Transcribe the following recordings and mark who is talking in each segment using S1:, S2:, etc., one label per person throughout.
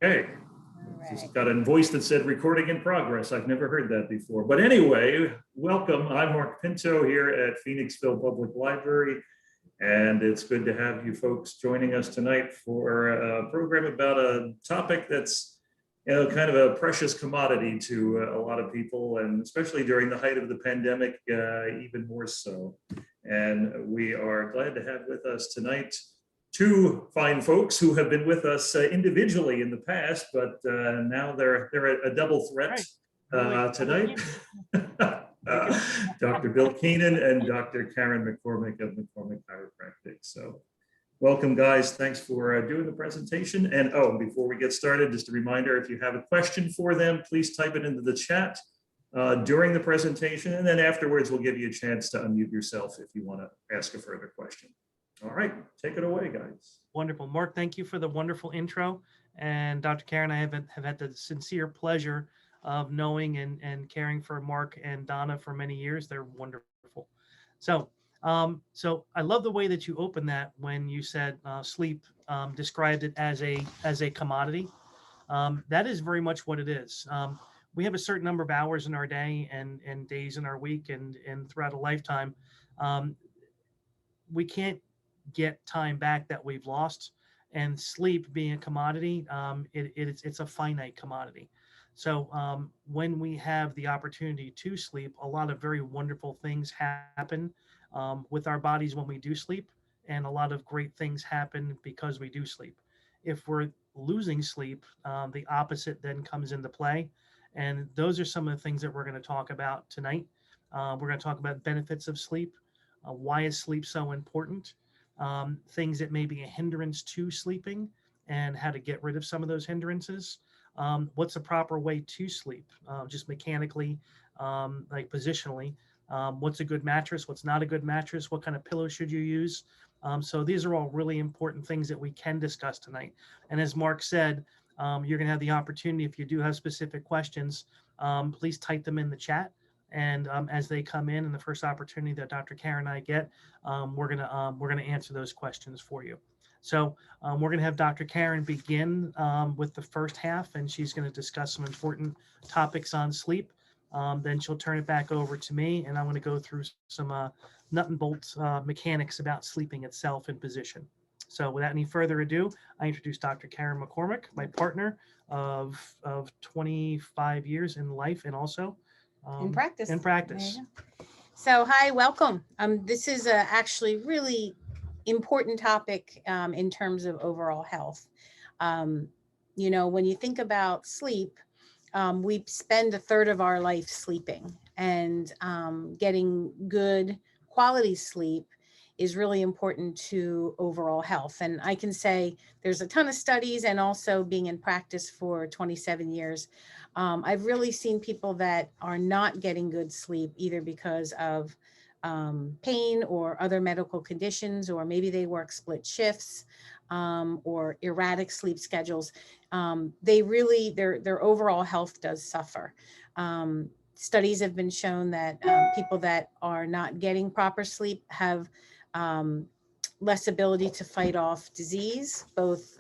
S1: Okay,
S2: All
S1: just
S2: right.
S1: got a voice that said recording in progress. I've never heard that before. But anyway, welcome. I'm Mark Pinto here at Phoenixville Public Library, and it's good to have you folks joining us tonight for a program about a topic that's kind of a precious commodity to a lot of people, and especially during the height of the pandemic, even more so. And we are glad to have with us tonight two fine folks who have been with us individually in the past, but now they're a double threat tonight. Dr. Bill Keenan and Dr. Karen McCormick of McCormick Chiropractic. So welcome, guys. Thanks for doing the presentation. And before we get started, just a reminder, if you have a question for them, please type it into the chat during the presentation. And then afterwards, we'll give you a chance to unmute yourself if you want to ask a further question. All right, take it away, guys.
S3: Wonderful. Mark, thank you for the wonderful intro. And Dr. Karen, I have had the sincere pleasure of knowing and caring for Mark and Donna for many years. They're wonderful. So I love the way that you opened that when you said sleep, described it as a commodity. That is very much what it is. We have a certain number of hours in our day and days in our week and throughout a lifetime. We can't get time back that we've lost, and sleep being a commodity, it's a finite commodity. So when we have the opportunity to sleep, a lot of very wonderful things happen with our bodies when we do sleep, and a lot of great things happen because we do sleep. If we're losing sleep, the opposite then comes into play, and those are some of the things that we're going to talk about tonight. We're going to talk about benefits of sleep. Why is sleep so important? Things that may be a hindrance to sleeping and how to get rid of some of those hindrances. What's a proper way to sleep, just mechanically, like positionally. What's a good mattress? What's not a good mattress? What kind of pillow should you use? So these are all really important things that we can discuss tonight. And as Mark said, you're going to have the opportunity, if you do have specific questions, please type them in the chat. And as they come in the first opportunity that Dr. Karen and I get, we're gonna answer those questions for you. So we're gonna have Dr. Karen begin with the first half, and she's gonna discuss some important topics on sleep. Then she'll turn it back over to me, and I'm gonna go through some nut and bolt mechanics about sleeping itself and position. So without any further ado, I introduce Dr. Karen McCormick, my partner of 25 years in life and also
S2: In practice.
S3: In practice.
S2: So, hi, welcome. This is actually really important topic in terms of overall health. When you think about sleep, we spend a third of our life sleeping, and getting good quality sleep is really important to overall health. And I can say there's a ton of studies, and also being in practice for 27 years, I've really seen people that are not getting good sleep, either because of pain or other medical conditions, or maybe they work split shifts or erratic sleep schedules. Their overall health does suffer. Studies have been shown that people that are not getting proper sleep have less ability to fight off disease, both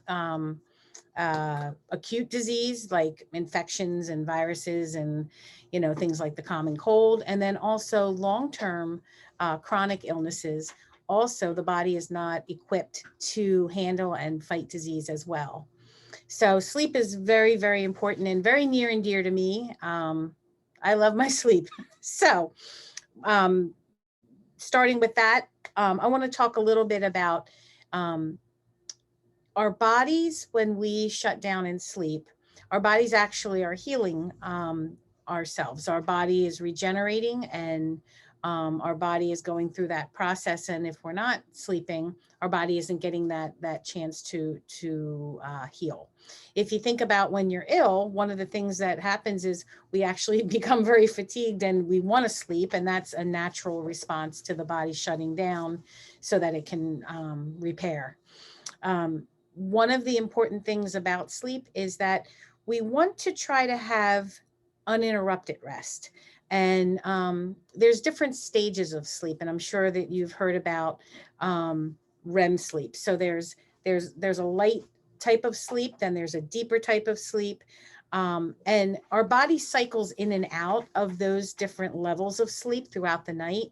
S2: acute disease like infections and viruses and things like the common cold, and then also long-term chronic illnesses. Also, the body is not equipped to handle and fight disease as well. So sleep is very, very important and very near and dear to me. I love my sleep. So starting with that, I want to talk a little bit about our bodies. When we shut down and sleep, our bodies actually are healing ourselves. Our body is regenerating, and our body is going through that process. And if we're not sleeping, our body isn't getting that chance to heal. If you think about when you're ill, one of the things that happens is we actually become very fatigued and we want to sleep. And that's a natural response to the body shutting down so that it can repair. One of the important things about sleep is that we want to try to have uninterrupted rest. And there's different stages of sleep, and I'm sure that you've heard about REM sleep. So there's a light type of sleep, then there's a deeper type of sleep. And our body cycles in and out of those different levels of sleep throughout the night.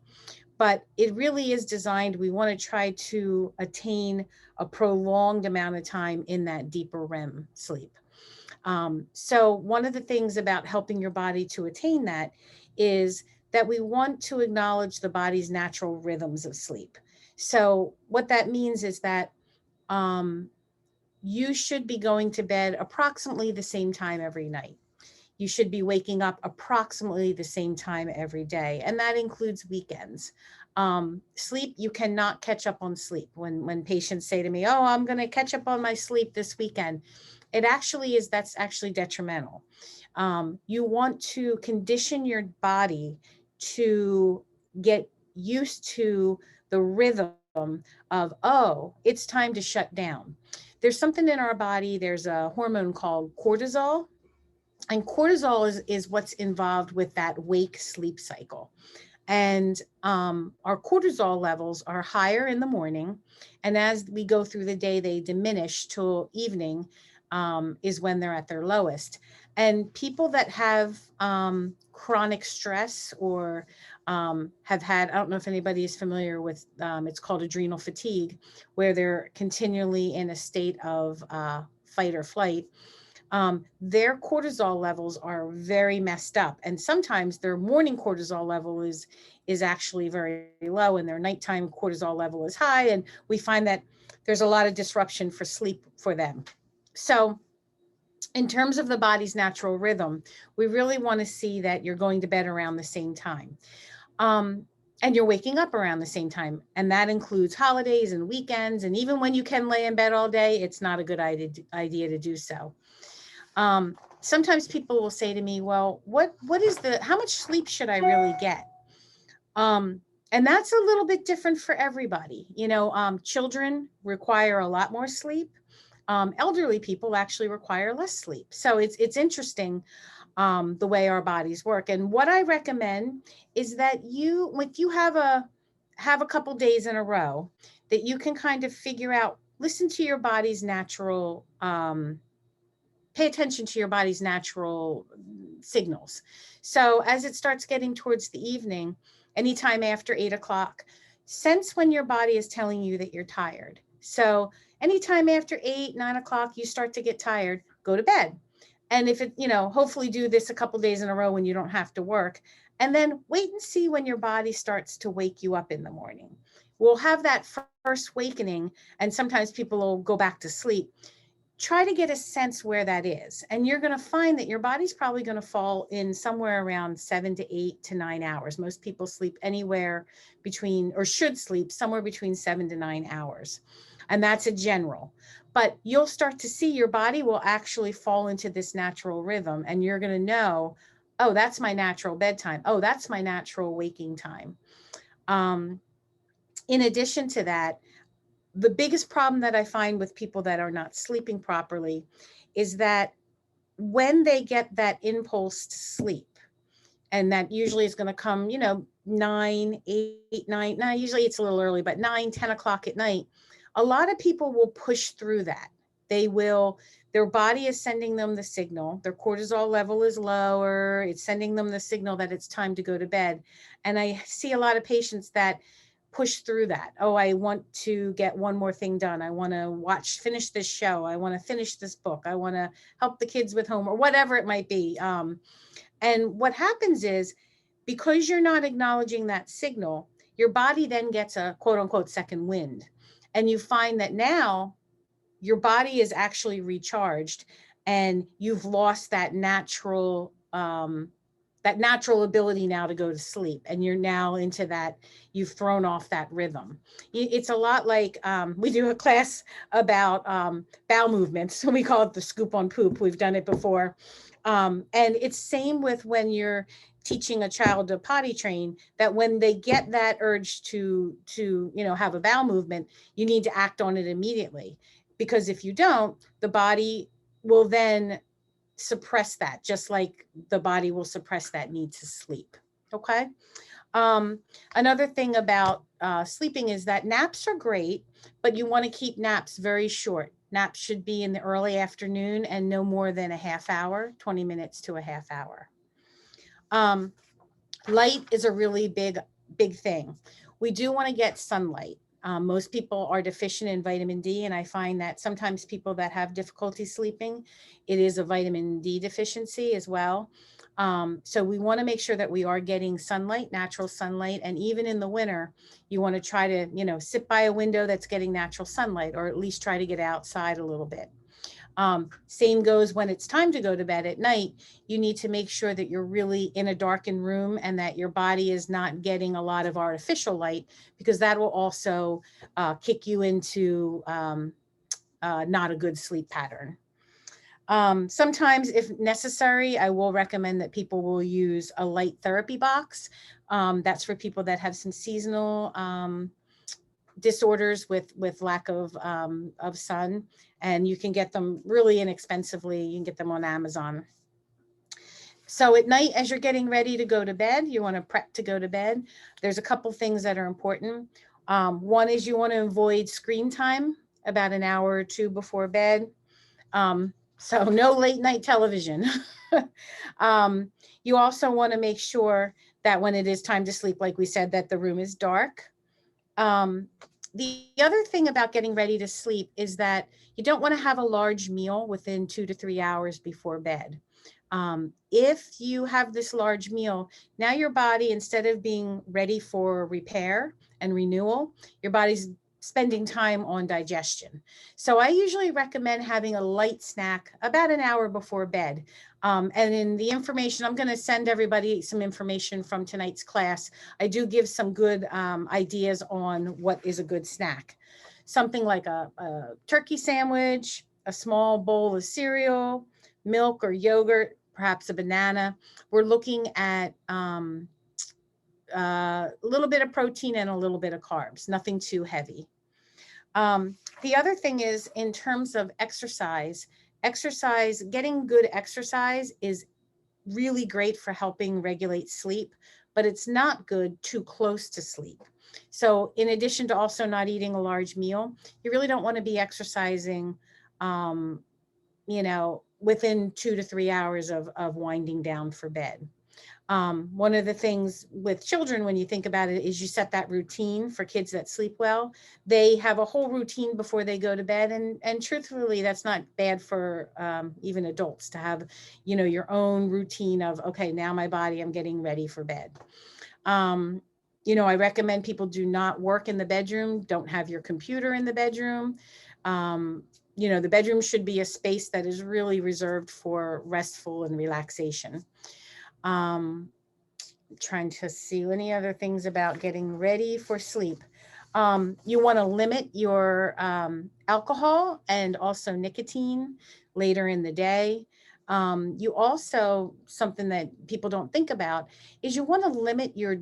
S2: But it really is designed, we want to try to attain a prolonged amount of time in that deeper REM sleep. So one of the things about helping your body to attain that is that we want to acknowledge the body's natural rhythms of sleep. So what that means is that you should be going to bed approximately the same time every night. You should be waking up approximately the same time every day, and that includes weekends. Sleep, you cannot catch up on sleep. When patients say to me, oh, I'm going to catch up on my sleep this weekend, that's actually detrimental. You want to condition your body to get used to the rhythm of, oh, it's time to shut down. There's something in our body, there's a hormone called cortisol, and cortisol is what's involved with that wake sleep cycle. And our cortisol levels are higher in the morning, and as we go through the day, they diminish till evening, is when they're at their lowest. And people that have chronic stress or have had, I don't know if anybody is familiar with, it's called adrenal fatigue, where they're continually in a state of fight or flight. Their cortisol levels are very messed up, and sometimes their morning cortisol level is actually very low, and their nighttime cortisol level is high, and we find that there's a lot of disruption for sleep for them. So in terms of the body's natural rhythm, we really want to see that you're going to bed around the same time. And you're waking up around the same time. And that includes holidays and weekends. And even when you can lay in bed all day, it's not a good idea to do so. Sometimes people will say to me, well, how much sleep should I really get? And that's a little bit different for everybody. Children require a lot more sleep. Elderly people actually require less sleep. So it's interesting, the way our bodies work. And what I recommend is that if you have a couple days in a row, that you can kind of figure out, listen to your body's natural, pay attention to your body's natural signals. So as it starts getting towards the evening, anytime after 8 o'clock, sense when your body is telling you that you're tired. So anytime after 8, 9 o'clock, you start to get tired, go to bed. And if hopefully do this a couple days in a row when you don't have to work, and then wait and see when your body starts to wake you up in the morning. We'll have that first wakening, and sometimes people will go back to sleep. Try to get a sense where that is. And you're going to find that your body's probably going to fall in somewhere around 7 to 8 to 9 hours. Most people sleep anywhere between, or should sleep somewhere between 7 to 9 hours. And that's a general. But you'll start to see your body will actually fall into this natural rhythm. And you're going to know, oh, that's my natural bedtime. Oh, that's my natural waking time. In addition to that, the biggest problem that I find with people that are not sleeping properly is that when they get that impulse to sleep, and that usually is going to come, 9, 8, 9, usually it's a little early, but 9, 10 o'clock at night, a lot of people will push through that. Their body is sending them the signal, their cortisol level is lower, it's sending them the signal that it's time to go to bed. And I see a lot of patients that push through that. Oh, I want to get one more thing done. I want to finish this show. I want to finish this book. I want to help the kids with homework, whatever it might be. And what happens is, because you're not acknowledging that signal, your body then gets a quote unquote second wind. And you find that now your body is actually recharged, and you've lost that natural ability now to go to sleep. And you're now into that, you've thrown off that rhythm. It's a lot like, we do a class about bowel movements. So we call it the scoop on poop. We've done it before. And it's same with when you're teaching a child to potty train, that when they get that urge to have a bowel movement, you need to act on it immediately. Because if you don't, the body will then suppress that, just like the body will suppress that need to sleep. Okay. Another thing about sleeping is that naps are great, but you want to keep naps very short. Naps should be in the early afternoon and no more than a half hour, 20 minutes to a half hour. Light is a really big thing. We do want to get sunlight. Most people are deficient in vitamin D, and I find that sometimes people that have difficulty sleeping, it is a vitamin D deficiency as well. So we want to make sure that we are getting sunlight, natural sunlight, and even in the winter, you want to try to, sit by a window that's getting natural sunlight, or at least try to get outside a little bit. Same goes when it's time to go to bed at night. You need to make sure that you're really in a darkened room and that your body is not getting a lot of artificial light, because that will also kick you into not a good sleep pattern. Sometimes, if necessary, I will recommend that people will use a light therapy box. That's for people that have some seasonal disorders with lack of sun, and you can get them really inexpensively. You can get them on Amazon. So at night, as you're getting ready to go to bed, you want to prep to go to bed. There's a couple things that are important. One is you want to avoid screen time about an hour or two before bed. So no late night television. You also want to make sure that when it is time to sleep, like we said, that the room is dark. The other thing about getting ready to sleep is that you don't want to have a large meal within 2 to 3 hours before bed. If you have this large meal, now your body, instead of being ready for repair and renewal, your body's spending time on digestion. So I usually recommend having a light snack about an hour before bed. And in the information, I'm going to send everybody some information from tonight's class. I do give some good ideas on what is a good snack. Something like a turkey sandwich, a small bowl of cereal, milk or yogurt, perhaps a banana. We're looking at a little bit of protein and a little bit of carbs, nothing too heavy. The other thing is, in terms of exercise, getting good exercise is really great for helping regulate sleep, but it's not good too close to sleep. So in addition to also not eating a large meal, you really don't want to be exercising, within 2 to 3 hours of winding down for bed. One of the things with children, when you think about it, is you set that routine. For kids that sleep well, they have a whole routine before they go to bed. And truthfully, that's not bad for even adults to have, your own routine of, okay, now my body, I'm getting ready for bed. I recommend people do not work in the bedroom. Don't have your computer in the bedroom. The bedroom should be a space that is really reserved for restful and relaxation. Trying to see any other things about getting ready for sleep. You want to limit your alcohol and also nicotine later in the day. You also, something that people don't think about is you want to limit your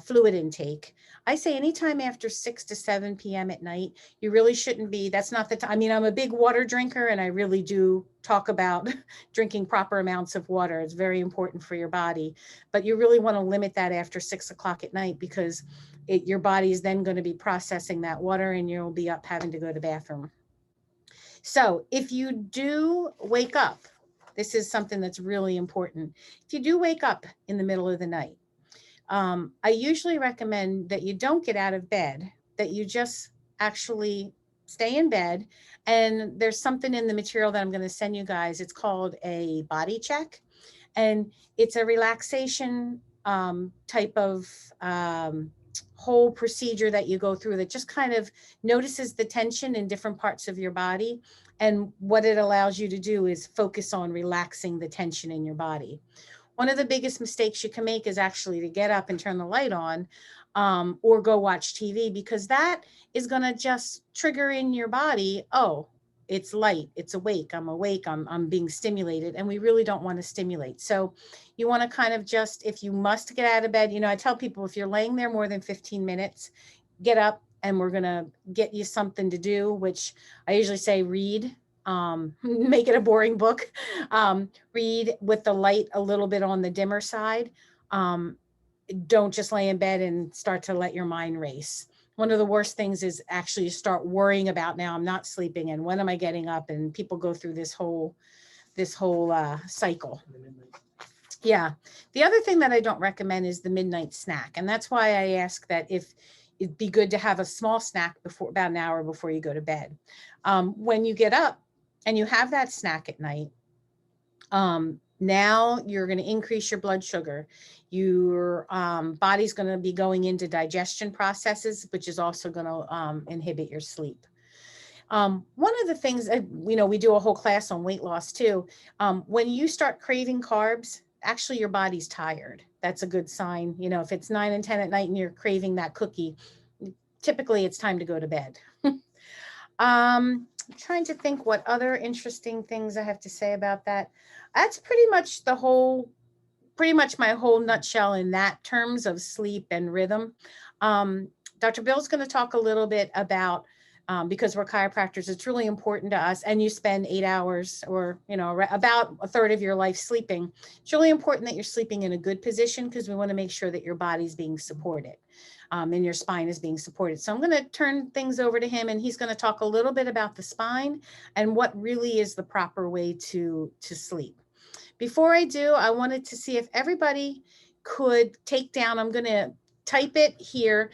S2: fluid intake. I say anytime after 6 to 7 p.m. at night, you really shouldn't be, that's not the time. I mean, I'm a big water drinker and I really do talk about drinking proper amounts of water. It's very important for your body, but you really want to limit that after 6 o'clock at night, because your body is then going to be processing that water and you'll be up having to go to the bathroom. So if you do wake up, this is something that's really important. If you do wake up in the middle of the night, I usually recommend that you don't get out of bed, that you just actually stay in bed. And there's something in the material that I'm going to send you guys. It's called a body check. And it's a relaxation type of whole procedure that you go through that just kind of notices the tension in different parts of your body. And what it allows you to do is focus on relaxing the tension in your body. One of the biggest mistakes you can make is actually to get up and turn the light on or go watch TV, because that is going to just trigger in your body, oh, it's light, it's awake, I'm being stimulated, and we really don't want to stimulate. So you want to kind of just, if you must get out of bed, I tell people, if you're laying there more than 15 minutes, get up and we're going to get you something to do, which I usually say read. Make it a boring book. Read with the light a little bit on the dimmer side. Don't just lay in bed and start to let your mind race. one of the worst things is actually start worrying about, now I'm not sleeping and when am I getting up, and people go through this whole cycle. Yeah. The other thing that I don't recommend is the midnight snack. And that's why I ask that if it'd be good to have a small snack before, about an hour before you go to bed. When you get up and you have that snack at night, now you're going to increase your blood sugar. Your body's going to be going into digestion processes, which is also going to inhibit your sleep. One of the things, we do a whole class on weight loss too. When you start craving carbs, actually your body's tired. That's a good sign. If it's 9 and 10 at night and you're craving that cookie, typically it's time to go to bed. I'm trying to think what other interesting things I have to say about that. That's pretty much my whole nutshell in that terms of sleep and rhythm. Dr. Bill's going to talk a little bit about, because we're chiropractors, it's really important to us, and you spend 8 hours or, about a third of your life sleeping. It's really important that you're sleeping in a good position, because we want to make sure that your body's being supported. And your spine is being supported. So I'm going to turn things over to him, and he's going to talk a little bit about the spine and what really is the proper way to sleep. Before I do, I wanted to see if everybody could take down, I'm going to type it here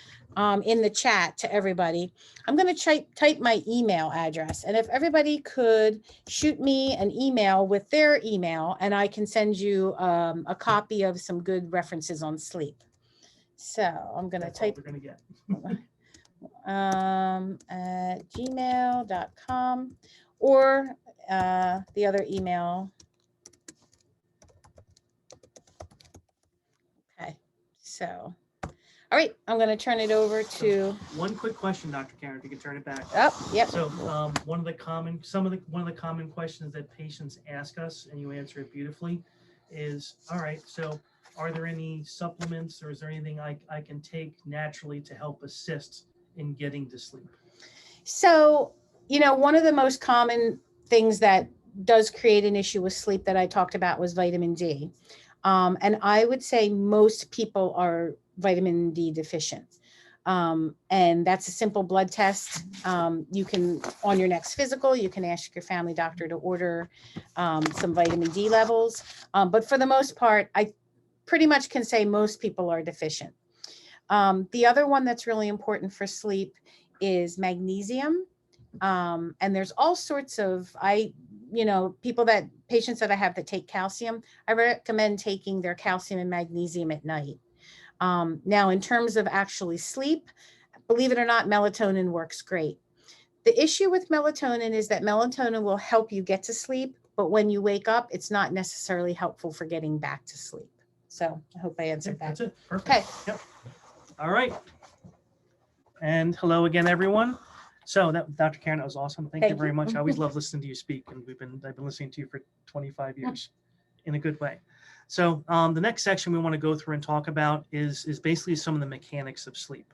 S2: in the chat to everybody. I'm going to type my email address. And if everybody could shoot me an email with their email, and I can send you a copy of some good references on sleep. So I'm going to type
S3: we're going to get.
S2: at gmail.com or the other email. Okay, so, all right, I'm going to turn it over to.
S3: One quick question, Dr. Karen, if you could turn it back.
S2: Oh, yep.
S3: So one of the common questions that patients ask us, and you answer it beautifully, is, all right, so are there any supplements or is there anything I can take naturally to help assist in getting to sleep? So, one of the most common things that does create an issue with sleep that I talked about was vitamin D. And I would say most people are vitamin D deficient. And that's a simple blood test. You can, on your next physical, you can ask your family doctor to order some vitamin D levels. But for the most part, I pretty much can say most people are deficient. The other one that's really important for sleep is magnesium. And there's all sorts of, patients that I have that take calcium, I recommend taking their calcium and magnesium at night. Now, in terms of actually sleep, believe it or not, melatonin works great. The issue with melatonin is that melatonin will help you get to sleep, but when you wake up, it's not necessarily helpful for getting back to sleep. So I hope I answered that. That's it. Perfect.
S2: Okay.
S3: Yep. All right. And hello again, everyone. So Dr. Karen, that was awesome. Thank you very much. I always love listening to you speak, and I've been listening to you for 25 years in a good way. So the next section we want to go through and talk about is basically some of the mechanics of sleep.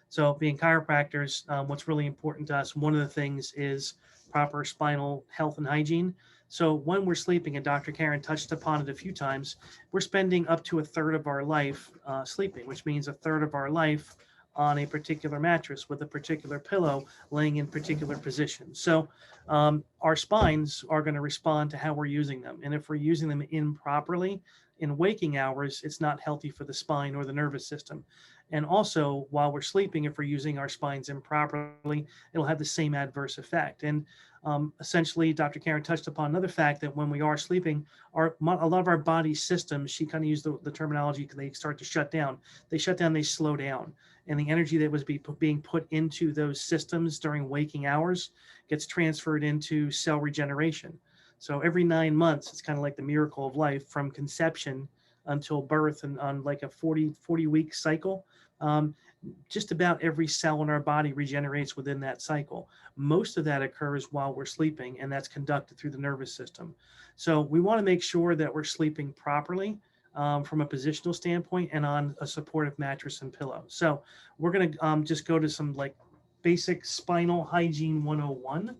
S3: So being chiropractors, what's really important to us, one of the things is proper spinal health and hygiene. So when we're sleeping, and Dr. Karen touched upon it a few times, we're spending up to a third of our life sleeping, which means a third of our life on a particular mattress with a particular pillow laying in particular positions. So our spines are going to respond to how we're using them. And if we're using them improperly in waking hours, it's not healthy for the spine or the nervous system. And also, while we're sleeping, if we're using our spines improperly, it'll have the same adverse effect. And essentially, Dr. Karen touched upon another fact that when we are sleeping, a lot of our body systems, she kind of used the terminology, they start to shut down. They shut down, they slow down. And the energy that was being put into those systems during waking hours gets transferred into cell regeneration. So every 9 months, it's kind of like the miracle of life from conception until birth, and on like a 40-week cycle. Just about every cell in our body regenerates within that cycle. Most of that occurs while we're sleeping, and that's conducted through the nervous system. So we want to make sure that we're sleeping properly from a positional standpoint and on a supportive mattress and pillow. So we're going to just go to some like basic spinal hygiene 101.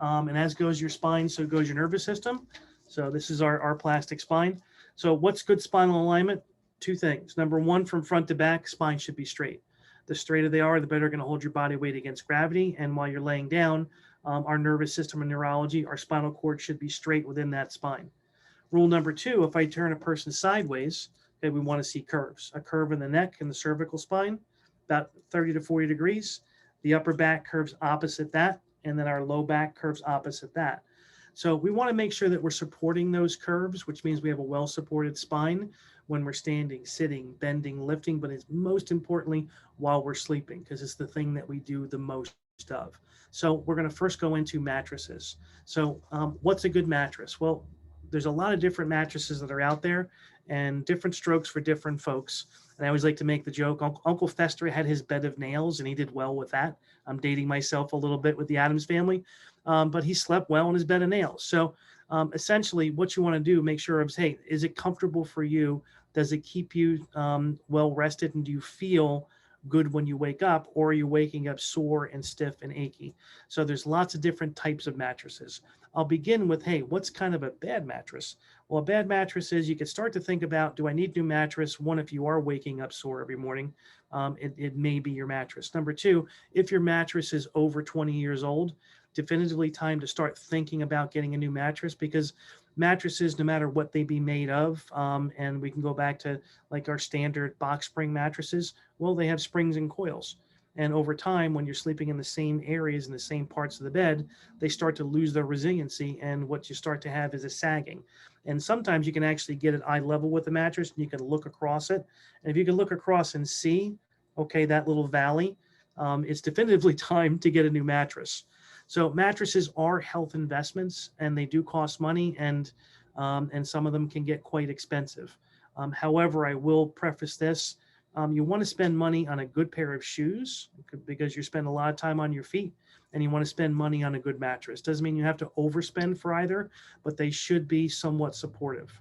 S3: And as goes your spine, so goes your nervous system. So this is our plastic spine. So what's good spinal alignment? Two things. Number one, from front to back, spine should be straight. The straighter they are, the better going to hold your body weight against gravity. And while you're laying down, our nervous system and neurology, our spinal cord should be straight within that spine. Rule number 2, if I turn a person sideways, okay, we want to see curves. A curve in the neck and the cervical spine, about 30 to 40 degrees. The upper back curves opposite that, and then our low back curves opposite that. So we want to make sure that we're supporting those curves, which means we have a well-supported spine when we're standing, sitting, bending, lifting, but it's most importantly while we're sleeping, because it's the thing that we do the most of. So we're going to first go into mattresses. So what's a good mattress? Well, there's a lot of different mattresses that are out there and different strokes for different folks. And I always like to make the joke, Uncle Fester had his bed of nails and he did well with that. I'm dating myself a little bit with the Addams family, but he slept well in his bed of nails. So essentially what you want to do, make sure of, hey, is it comfortable for you? Does it keep you well rested? And do you feel good when you wake up, or are you waking up sore and stiff and achy? So there's lots of different types of mattresses. I'll begin with, hey, what's kind of a bad mattress? Well, a bad mattress is, you could start to think about, do I need a new mattress? One, if you are waking up sore every morning, it may be your mattress. Number 2, if your mattress is over 20 years old, definitively time to start thinking about getting a new mattress, because mattresses, no matter what they be made of, and we can go back to like our standard box spring mattresses, well, they have springs and coils. And over time, when you're sleeping in the same areas and the same parts of the bed, they start to lose their resiliency. And what you start to have is a sagging. And sometimes you can actually get at eye level with the mattress and you can look across it. And if you can look across and see, okay, that little valley, it's definitively time to get a new mattress. So mattresses are health investments and they do cost money, and some of them can get quite expensive. However, I will preface this. You want to spend money on a good pair of shoes because you spend a lot of time on your feet, and you want to spend money on a good mattress. Doesn't mean you have to overspend for either, but they should be somewhat supportive.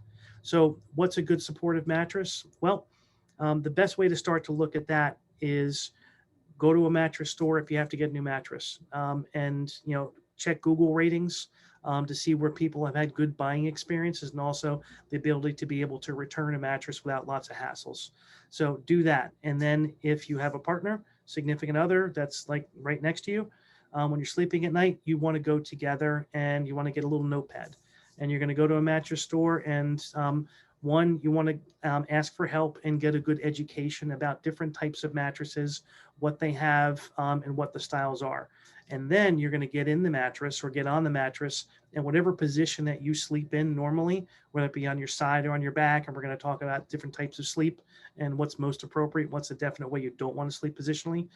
S3: So what's a good supportive mattress? Well, the best way to start to look at that is go to a mattress store if you have to get a new mattress, and check Google ratings to see where people have had good buying experiences, and also the ability to be able to return a mattress without lots of hassles. So do that. And then if you have a partner, significant other that's like right next to you, when you're sleeping at night, you want to go together and you want to get a little notepad, and you're going to go to a mattress store, and one, you want to ask for help and get a good education about different types of mattresses, what they have, and what the styles are. And then you're going to get in the mattress or get on the mattress, and whatever position that you sleep in normally, whether it be on your side or on your back, and we're going to talk about different types of sleep and what's most appropriate, what's a definite way you don't want to sleep positionally.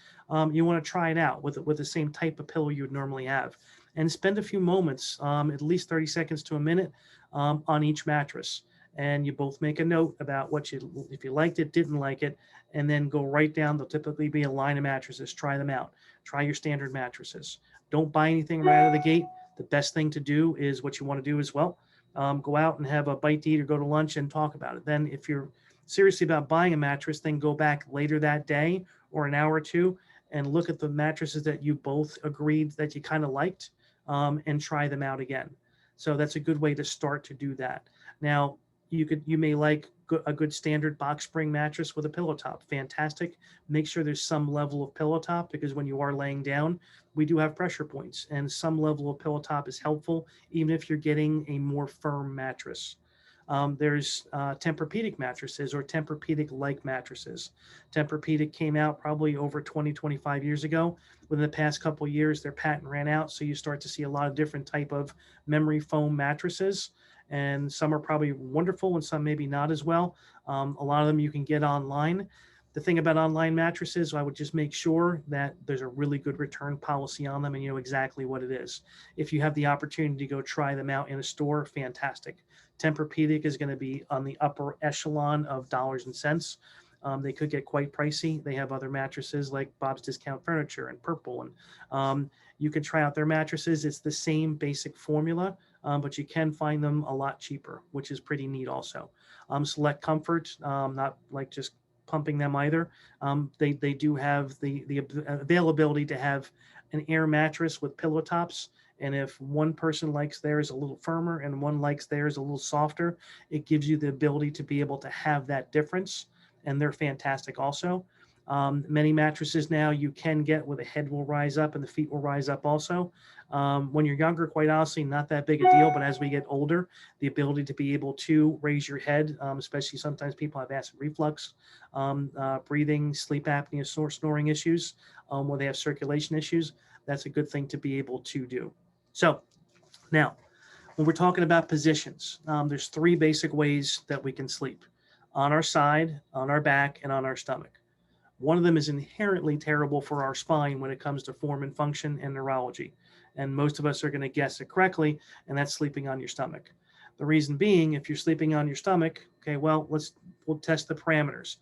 S3: You want to try it out with the same type of pillow you would normally have, and spend a few moments, at least 30 seconds to a minute, on each mattress. And you both make a note about if you liked it, didn't like it, and then go right down. There'll typically be a line of mattresses. Try them out. Try your standard mattresses. Don't buy anything right out of the gate. The best thing to do is what you want to do as well. Go out and have a bite to eat or go to lunch and talk about it. Then if you're seriously about buying a mattress, then go back later that day or an hour or two and look at the mattresses that you both agreed that you kind of liked, and try them out again. So that's a good way to start to do that. Now, you may like a good standard box spring mattress with a pillow top. Fantastic. Make sure there's some level of pillow top, because when you are laying down, we do have pressure points, and some level of pillow top is helpful, even if you're getting a more firm mattress. There's Tempur-Pedic mattresses or Tempur-Pedic-like mattresses. Tempur-Pedic came out probably over 20, 25 years ago. Within the past couple of years, their patent ran out, so you start to see a lot of different type of memory foam mattresses. And some are probably wonderful and some maybe not as well. A lot of them you can get online. The thing about online mattresses, I would just make sure that there's a really good return policy on them and you know exactly what it is. If you have the opportunity to go try them out in a store, fantastic. Tempur-Pedic is going to be on the upper echelon of dollars and cents. They could get quite pricey. They have other mattresses like Bob's Discount Furniture and Purple, and you can try out their mattresses. It's the same basic formula, but you can find them a lot cheaper, which is pretty neat also. Select Comfort, not like just pumping them either. They do have the availability to have an air mattress with pillow tops. And if one person likes theirs a little firmer and one likes theirs a little softer, it gives you the ability to be able to have that difference. And they're fantastic also. Many mattresses now you can get where the head will rise up and the feet will rise up also. When you're younger, quite honestly, not that big a deal, but as we get older, the ability to be able to raise your head, especially sometimes people have acid reflux, breathing, sleep apnea, snoring issues, where they have circulation issues, that's a good thing to be able to do. So now, when we're talking about positions, there's 3 basic ways that we can sleep: on our side, on our back, and on our stomach. One of them is inherently terrible for our spine when it comes to form and function and neurology. And most of us are going to guess it correctly, and that's sleeping on your stomach. The reason being, if you're sleeping on your stomach, okay, well, we'll test the parameters.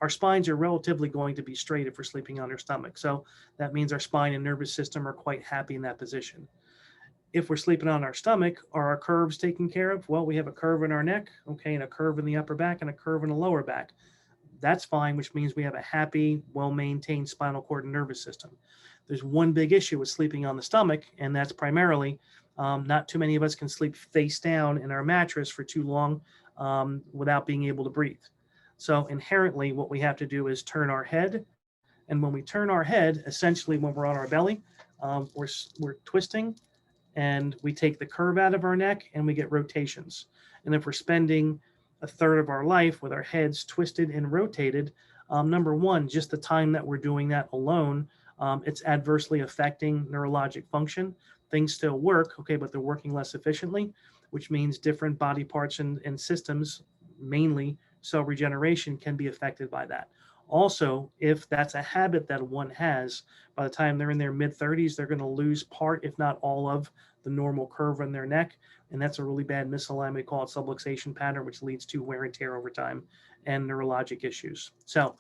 S3: Our spines are relatively going to be straight if we're sleeping on our stomach. So that means our spine and nervous system are quite happy in that position. If we're sleeping on our stomach, are our curves taken care of? Well, we have a curve in our neck, okay, and a curve in the upper back and a curve in the lower back. That's fine, which means we have a happy, well-maintained spinal cord and nervous system. There's one big issue with sleeping on the stomach, and that's primarily not too many of us can sleep face down in our mattress for too long without being able to breathe. So inherently, what we have to do is turn our head. And when we turn our head, essentially when we're on our belly, we're twisting, and we take the curve out of our neck and we get rotations. And if we're spending a third of our life with our heads twisted and rotated, number one, just the time that we're doing that alone, it's adversely affecting neurologic function. Things still work, okay, but they're working less efficiently, which means different body parts and systems, mainly cell regeneration, can be affected by that. Also, if that's a habit that one has, by the time they're in their mid-30s, they're going to lose part, if not all, of the normal curve in their neck. And that's a really bad misalignment. We call it subluxation pattern, which leads to wear and tear over time and neurologic issues. So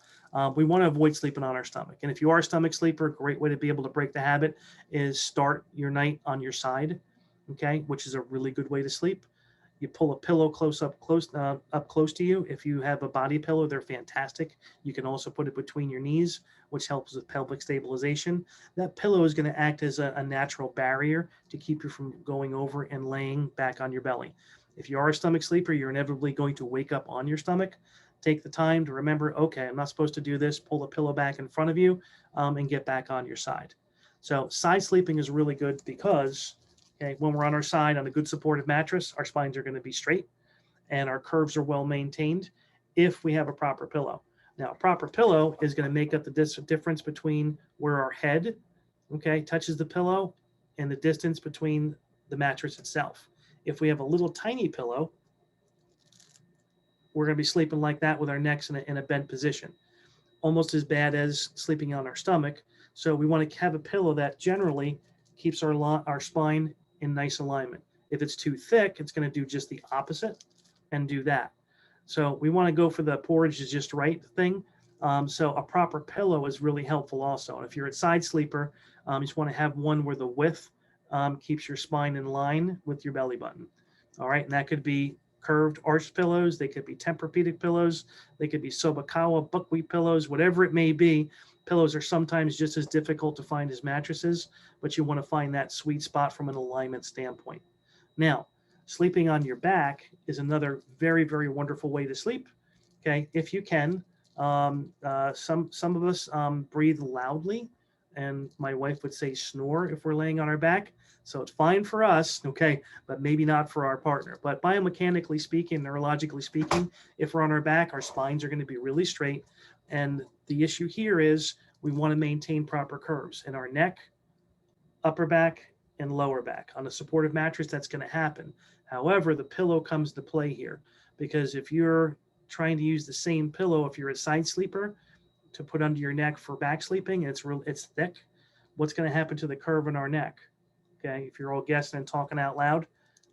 S3: we want to avoid sleeping on our stomach. And if you are a stomach sleeper, a great way to be able to break the habit is start your night on your side, okay, which is a really good way to sleep. You pull a pillow up close to you. If you have a body pillow, they're fantastic. You can also put it between your knees, which helps with pelvic stabilization. That pillow is going to act as a natural barrier to keep you from going over and laying back on your belly. If you are a stomach sleeper, you're inevitably going to wake up on your stomach. Take the time to remember, okay, I'm not supposed to do this. Pull the pillow back in front of you and get back on your side. So side sleeping is really good because okay, when we're on our side on a good supportive mattress, our spines are going to be straight and our curves are well maintained if we have a proper pillow. Now, a proper pillow is going to make up the difference between where our head, okay, touches the pillow and the distance between the mattress itself. If we have a little tiny pillow, we're going to be sleeping like that with our necks in a bent position, almost as bad as sleeping on our stomach. So we want to have a pillow that generally keeps our spine in nice alignment. If it's too thick, it's going to do just the opposite and do that. So we want to go for the porridge is just right thing. So a proper pillow is really helpful also. And if you're a side sleeper, you just want to have one where the width keeps your spine in line with your belly button. All right, and that could be curved arched pillows. They could be Tempur-Pedic pillows. They could be Sobakawa buckwheat pillows, whatever it may be. Pillows are sometimes just as difficult to find as mattresses, but you want to find that sweet spot from an alignment standpoint. Now, sleeping on your back is another very, very wonderful way to sleep. Okay, if you can. Some of us breathe loudly, and my wife would say snore if we're laying on our back. So it's fine for us, okay, but maybe not for our partner. But biomechanically speaking, neurologically speaking, if we're on our back, our spines are going to be really straight. And the issue here is we want to maintain proper curves in our neck, upper back, and lower back. On a supportive mattress, that's going to happen. However, the pillow comes to play here, because if you're trying to use the same pillow, if you're a side sleeper, to put under your neck for back sleeping, it's thick. What's going to happen to the curve in our neck? Okay, if you're all guessing and talking out loud,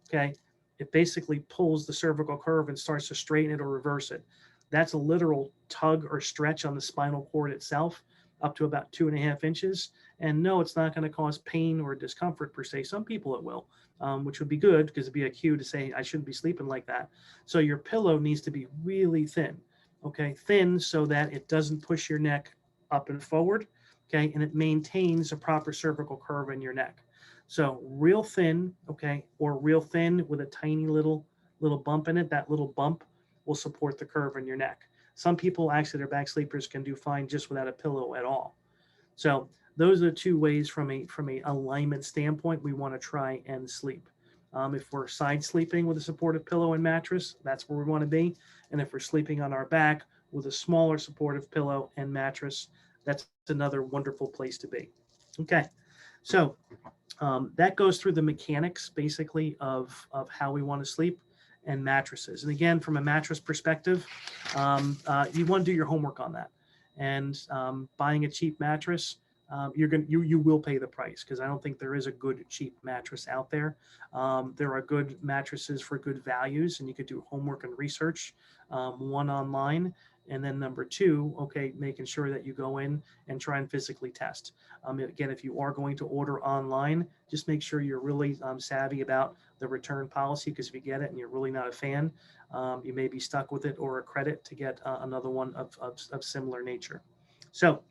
S3: okay, it basically pulls the cervical curve and starts to straighten it or reverse it. That's a literal tug or stretch on the spinal cord itself, up to about 2.5 inches. And no, it's not going to cause pain or discomfort per se. Some people it will, which would be good because it'd be a cue to say, I shouldn't be sleeping like that. So your pillow needs to be really thin, okay, thin so that it doesn't push your neck up and forward, okay, and it maintains a proper cervical curve in your neck. So real thin, okay, or real thin with a tiny little bump in it. That little bump will support the curve in your neck. Some people actually, their back sleepers can do fine just without a pillow at all. So those are the two ways from a alignment standpoint we want to try and sleep. If we're side sleeping with a supportive pillow and mattress, that's where we want to be. And if we're sleeping on our back with a smaller supportive pillow and mattress, that's another wonderful place to be. Okay, so that goes through the mechanics basically of how we want to sleep and mattresses. And again, from a mattress perspective, you want to do your homework on that. And buying a cheap mattress, you will pay the price, because I don't think there is a good cheap mattress out there. There are good mattresses for good values, and you could do homework and research, one online, and then number two, okay, making sure that you go in and try and physically test. Again, if you are going to order online, just make sure you're really savvy about the return policy, because if you get it and you're really not a fan, you may be stuck with it or a credit to get another one of similar nature. So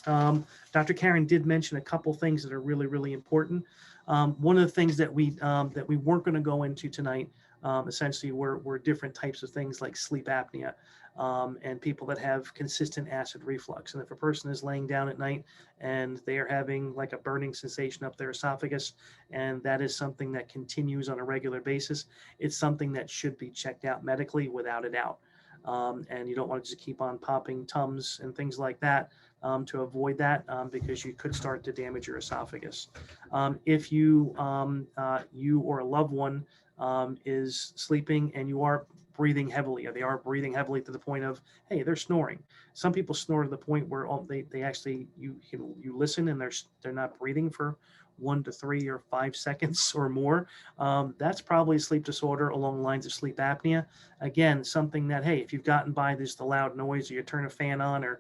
S3: Dr. Karen did mention a couple things that are really, really important. One of the things that we weren't going to go into tonight, essentially were different types of things like sleep apnea, and people that have consistent acid reflux. And if a person is laying down at night and they are having like a burning sensation up their esophagus, and that is something that continues on a regular basis, it's something that should be checked out medically without a doubt. And you don't want to just keep on popping Tums and things like that to avoid that, because you could start to damage your esophagus. If you or a loved one is sleeping and you are breathing heavily, or they are breathing heavily to the point of, hey, they're snoring. Some people snore to the point where they actually, you listen and they're not breathing for 1 to 3 or 5 seconds or more. That's probably a sleep disorder along the lines of sleep apnea. Again, something that, hey, if you've gotten by this, the loud noise, or you turn a fan on, or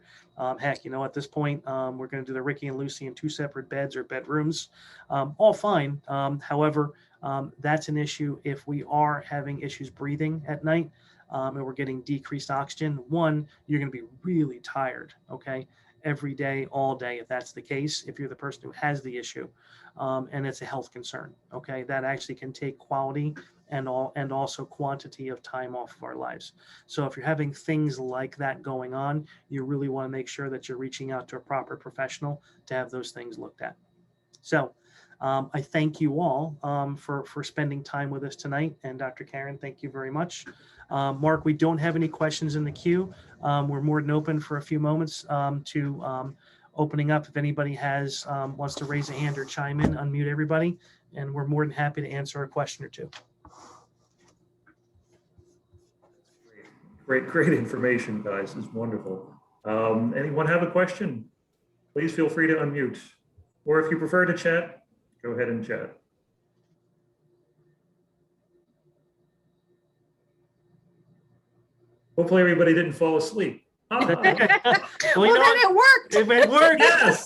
S3: heck, at this point, we're going to do the Ricky and Lucy in 2 separate beds or bedrooms, all fine. However, that's an issue if we are having issues breathing at night, and we're getting decreased oxygen. One, you're going to be really tired, okay, every day, all day, if that's the case, if you're the person who has the issue, and it's a health concern, okay, that actually can take quality and also quantity of time off of our lives. So if you're having things like that going on, you really want to make sure that you're reaching out to a proper professional to have those things looked at. So I thank you all for spending time with us tonight. And Dr. Karen, thank you very much. Mark, we don't have any questions in the queue. We're more than open for a few moments to opening up. If anybody wants to raise a hand or chime in, unmute everybody, and we're more than happy to answer a question or two.
S1: Great information, guys. It's wonderful. Anyone have a question? Please feel free to unmute. Or if you prefer to chat, go ahead and chat. Hopefully everybody didn't fall asleep.
S2: Well, then it worked.
S3: It worked.
S1: Yes.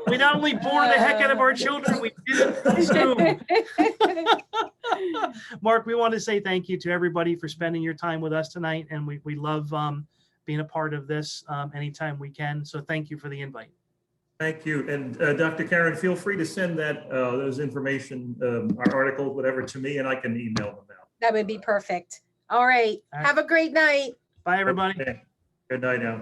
S3: We not only bore the heck out of our children, we did it. Mark, we want to say thank you to everybody for spending your time with us tonight. And we love being a part of this anytime we can. So thank you for the invite.
S1: Thank you. And Dr. Karen, feel free to send those information, our articles, whatever, to me, and I can email them out.
S2: That would be perfect. All right. Have a great night.
S3: Bye, everybody.
S1: Okay. Good night now.